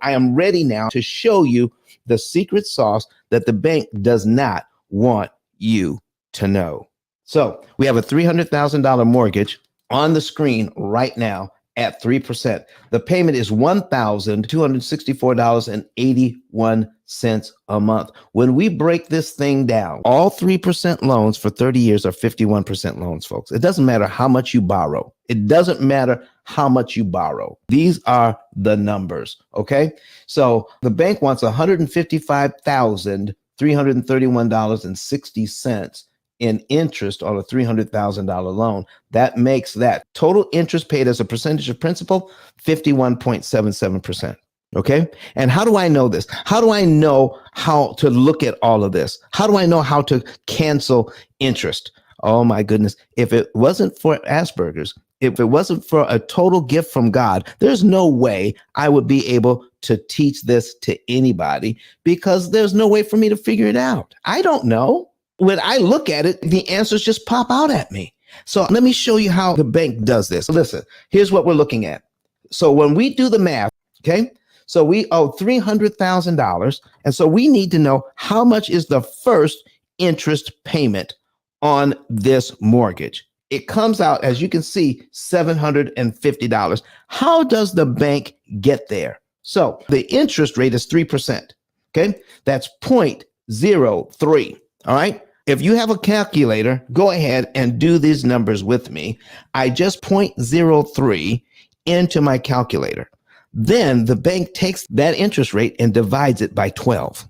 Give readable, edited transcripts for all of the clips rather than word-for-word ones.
I am ready now to show you the secret sauce that the bank does not want you to know. So we have a $300,000 mortgage on the screen right now at 3%. The payment is $1,264.81 a month. When we break this thing down, all 3% loans for 30 years are 51% loans, folks. It doesn't matter how much you borrow. It doesn't matter how much you borrow. These are the numbers, okay? So the bank wants $155,331.60 in interest on a $300,000 loan. That makes that total interest paid as a percentage of principal 51.77%. Okay. And how do I know this? How do I know how to look at all of this? How do I know how to cancel interest? Oh my goodness. If it wasn't for Asperger's, if it wasn't for a total gift from God, there's no way I would be able to teach this to anybody, because there's no way for me to figure it out. I don't know. When I look at it, the answers just pop out at me. So let me show you how the bank does this. Listen, here's what we're looking at. So when we do the math, okay, so we owe $300,000. And so we need to know how much is the first interest payment on this mortgage. It comes out, as you can see, $750. How does the bank get there? So the interest rate is 3%. Okay, that's 0.03. All right. If you have a calculator, go ahead and do these numbers with me. I just 0.03 into my calculator. Then the bank takes that interest rate and divides it by 12.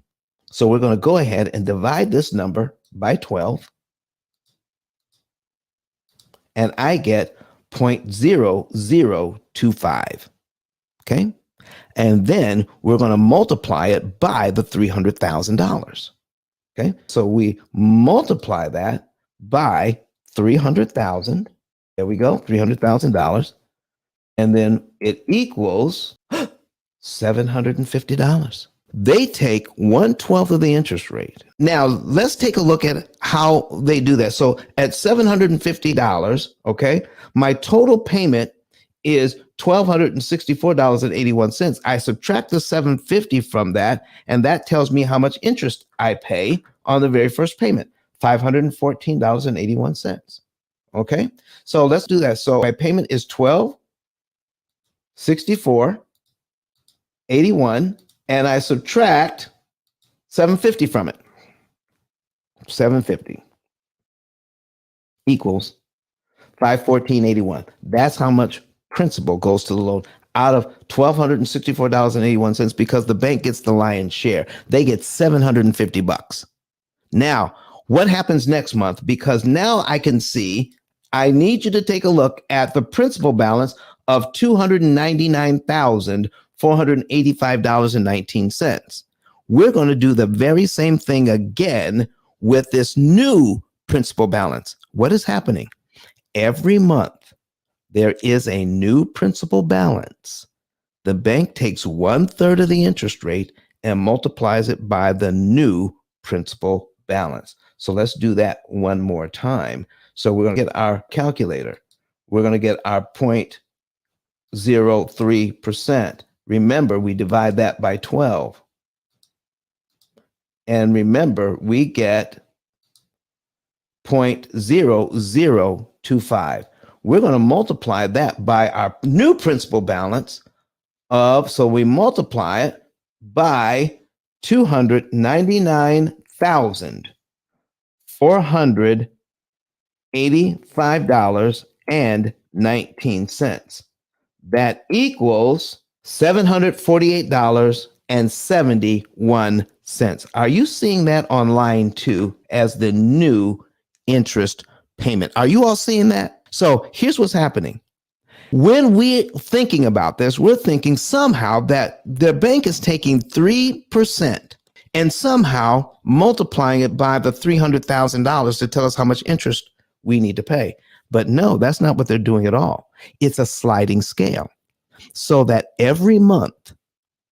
So we're going to go ahead and divide this number by 12. And I get 0.0025. Okay. And then we're going to multiply it by the $300,000. Okay, so we multiply that by 300,000. There we go, $300,000. And then it equals $750. They take 1/12 of the interest rate. Now, let's take a look at how they do that. So at $750, okay, my total payment is $1,264.81. I subtract the $750 from that, and that tells me how much interest I pay on the very first payment, $514.81. Okay, so let's do that. So my payment is $1,264.81, and I subtract $750 from it. $750 equals $514.81. That's how much principal goes to the loan out of $1,264.81, because the bank gets the lion's share. They get $750. Now, what happens next month? Because now I can see, I need you to take a look at the principal balance of $299,485.19. We're going to do the very same thing again with this new principal balance. What is happening? Every month, there is a new principal balance. The bank takes 1/3 of the interest rate and multiplies it by the new principal balance. So let's do that one more time. So we're going to get our calculator. We're going to get our 0.03%. Remember, we divide that by 12. And remember, we get 0.0025. We're going to multiply that by our new principal balance of, so we multiply it by $299,485.19. That equals $748.71. Are you seeing that on line 2 as the new interest payment? Are you all seeing that? So here's what's happening. When we're thinking about this, we're thinking somehow that the bank is taking 3% and somehow multiplying it by the $300,000 to tell us how much interest we need to pay. But no, that's not what they're doing at all. It's a sliding scale, so that every month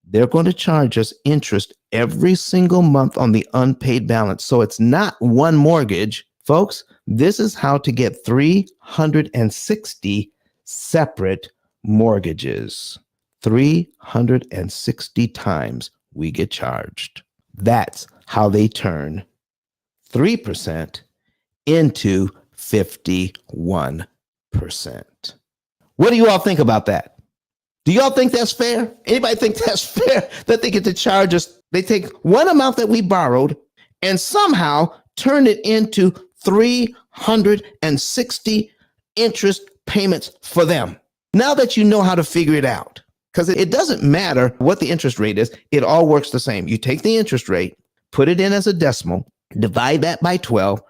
they're going to charge us interest every single month on the unpaid balance. So it's not one mortgage, folks. This is how to get 360 separate mortgages. 360 times we get charged. That's how they turn 3% into 51%. What do you all think about that? Do y'all think that's fair? Anybody think that's fair that they get to charge us? They take one amount that we borrowed and somehow turn it into 360 interest payments for them. Now that you know how to figure it out, because it doesn't matter what the interest rate is, it all works the same. You take the interest rate, put it in as a decimal, divide that by 12,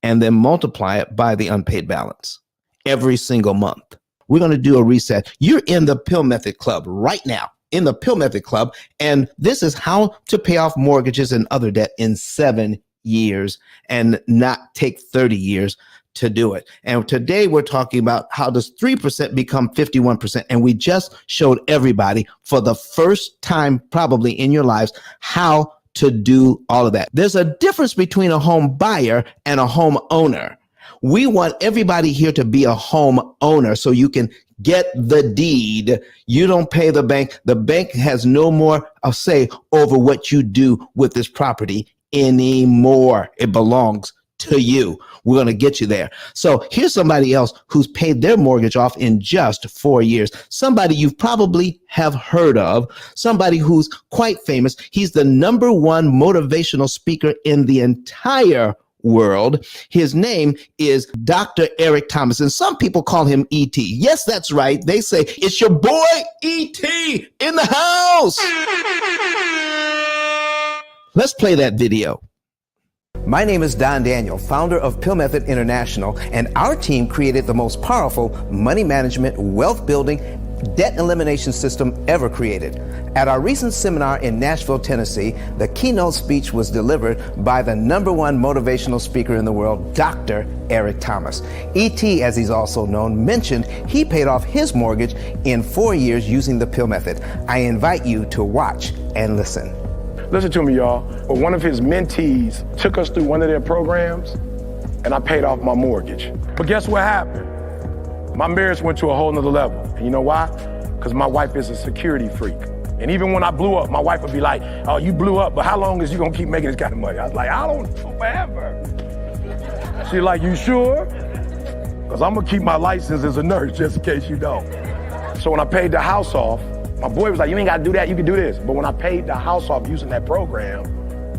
and then multiply it by the unpaid balance every single month. We're going to do a reset. You're in the P.I.L.L Method Club right now, in the P.I.L.L Method Club. And this is how to pay off mortgages and other debt in 7 years and not take 30 years to do it. And today we're talking about how does 3% become 51%. And we just showed everybody for the first time probably in your lives how to do all of that. There's a difference between a home buyer and a home owner. We want everybody here to be a home owner so you can get the deed. You don't pay the bank. The bank has no more a say over what you do with this property anymore. It belongs to you. We're going to get you there. So here's somebody else who's paid their mortgage off in just 4 years. Somebody you probably have heard of, somebody who's quite famous. He's the #1 motivational speaker in the entire world. His name is Dr. Eric Thomas, and some people call him E.T. Yes, that's right. They say, it's your boy E.T. in the house. Let's play that video. My name is Don Daniel, founder of P.I.L.L Method International, and our team created the most powerful money management, wealth building, debt elimination system ever created. At our recent seminar in Nashville, Tennessee, the keynote speech was delivered by the #1 motivational speaker in the world, Dr. Eric Thomas. E.T., as he's also known, mentioned he paid off his mortgage in 4 years using the P.I.L.L Method. I invite you to watch and listen. Listen to me, y'all. One of his mentees took us through one of their programs, and I paid off my mortgage. But guess what happened? My marriage went to a whole nother level. And you know why? Because my wife is a security freak. And even when I blew up, my wife would be like, oh, you blew up, but how long is you gonna keep making this kind of money? I was like, I don't know, forever. She's like, you sure? Because I'm gonna keep my license as a nurse just in case you don't. So when I paid the house off, my boy was like, you ain't gotta do that, you can do this. But when I paid the house off using that program,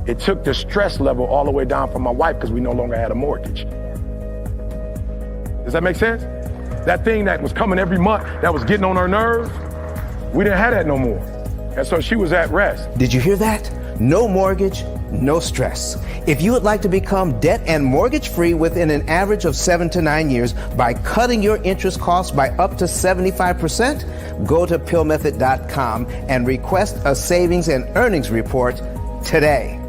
it took the stress level all the way down for my wife because we no longer had a mortgage. Does that make sense? That thing that was coming every month, that was getting on her nerves, we didn't have that no more. And so she was at rest. Did you hear that? No mortgage, no stress. If you would like to become debt and mortgage free within an average of 7 to 9 years by cutting your interest costs by up to 75%, go to pillmethod.com and request a savings and earnings report today.